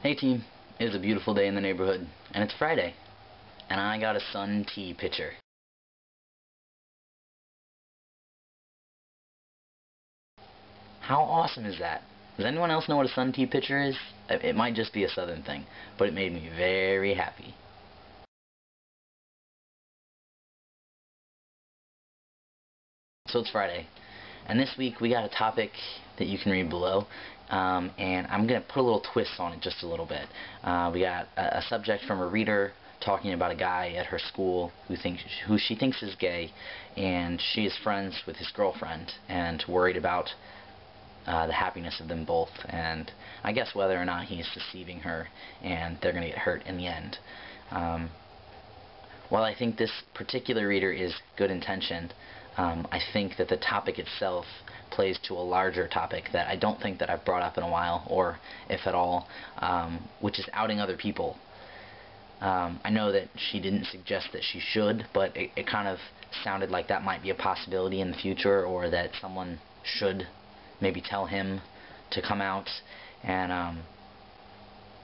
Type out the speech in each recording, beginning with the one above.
Hey team, it is a beautiful day in the neighborhood, and it's Friday, and I got a Sun tea pitcher. How awesome is that? Does anyone else know what a Sun tea pitcher is? It might just be a southern thing, but it made me very happy. So it's Friday, and this week we got a topic that you can read below, and I'm going to put a little twist on it just a little bit. We got a subject from a reader talking about a guy at her school who she thinks is gay, and she is friends with his girlfriend and worried about the happiness of them both, and I guess whether or not he's deceiving her and they're going to get hurt in the end. While I think this particular reader is good-intentioned, I think that the topic itself plays to a larger topic that I don't think that I've brought up in a while, or if at all, which is outing other people. I know that she didn't suggest that she should, but it kind of sounded like that might be a possibility in the future, or that someone should maybe tell him to come out, and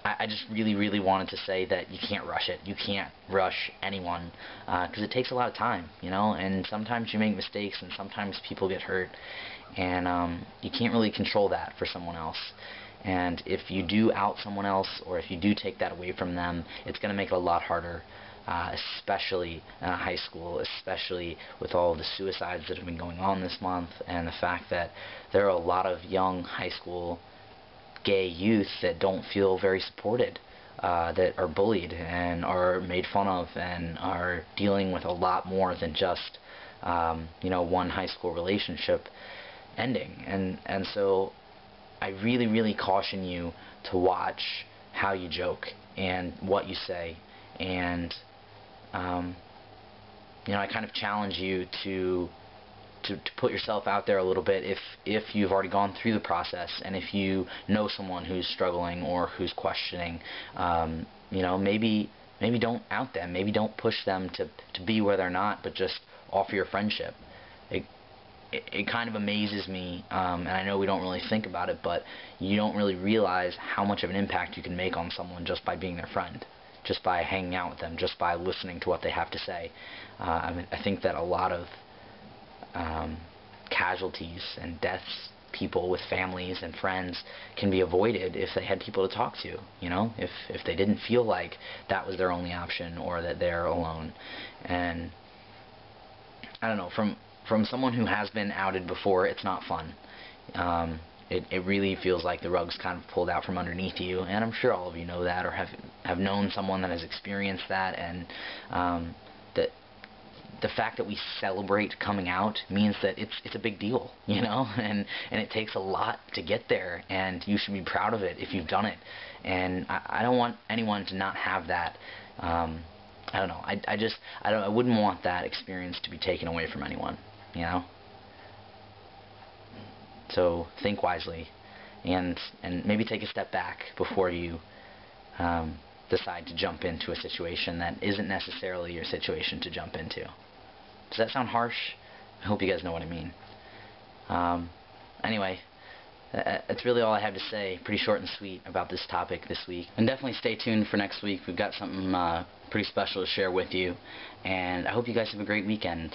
I just really wanted to say that you can't rush it. You can't rush anyone, because it takes a lot of time, you know, and sometimes you make mistakes and sometimes people get hurt, and you can't really control that for someone else. And if you do out someone else, or if you do take that away from them, it's going to make it a lot harder, especially in high school, especially with all of the suicides that have been going on this month, and the fact that there are a lot of young high school gay youth that don't feel very supported, that are bullied and are made fun of and are dealing with a lot more than just one high school relationship ending. And so I really caution you to watch how you joke and what you say, and I kind of challenge you to put yourself out there a little bit if you've already gone through the process, and if you know someone who's struggling or who's questioning, maybe don't out them, maybe don't push them to be where they're not, but just offer your friendship. It kind of amazes me, and I know we don't really think about it, but you don't really realize how much of an impact you can make on someone just by being their friend, just by hanging out with them, just by listening to what they have to say. I think that a lot of casualties and deaths, people with families and friends, can be avoided if they had people to talk to, if they didn't feel like that was their only option, or that they're alone. And I don't know, from someone who has been outed before, it's not fun. It really feels like the rug's kind of pulled out from underneath you, and I'm sure all of you know that, or have known someone that has experienced that, and the fact that we celebrate coming out means that it's a big deal, and it takes a lot to get there, and you should be proud of it if you've done it. And I don't want anyone to not have that. I don't know. I wouldn't want that experience to be taken away from anyone, So think wisely, and maybe take a step back before you decide to jump into a situation that isn't necessarily your situation to jump into. Does that sound harsh? I hope you guys know what I mean. Anyway, that's really all I have to say. Pretty short and sweet about this topic this week. And definitely stay tuned for next week. We've got something pretty special to share with you. And I hope you guys have a great weekend.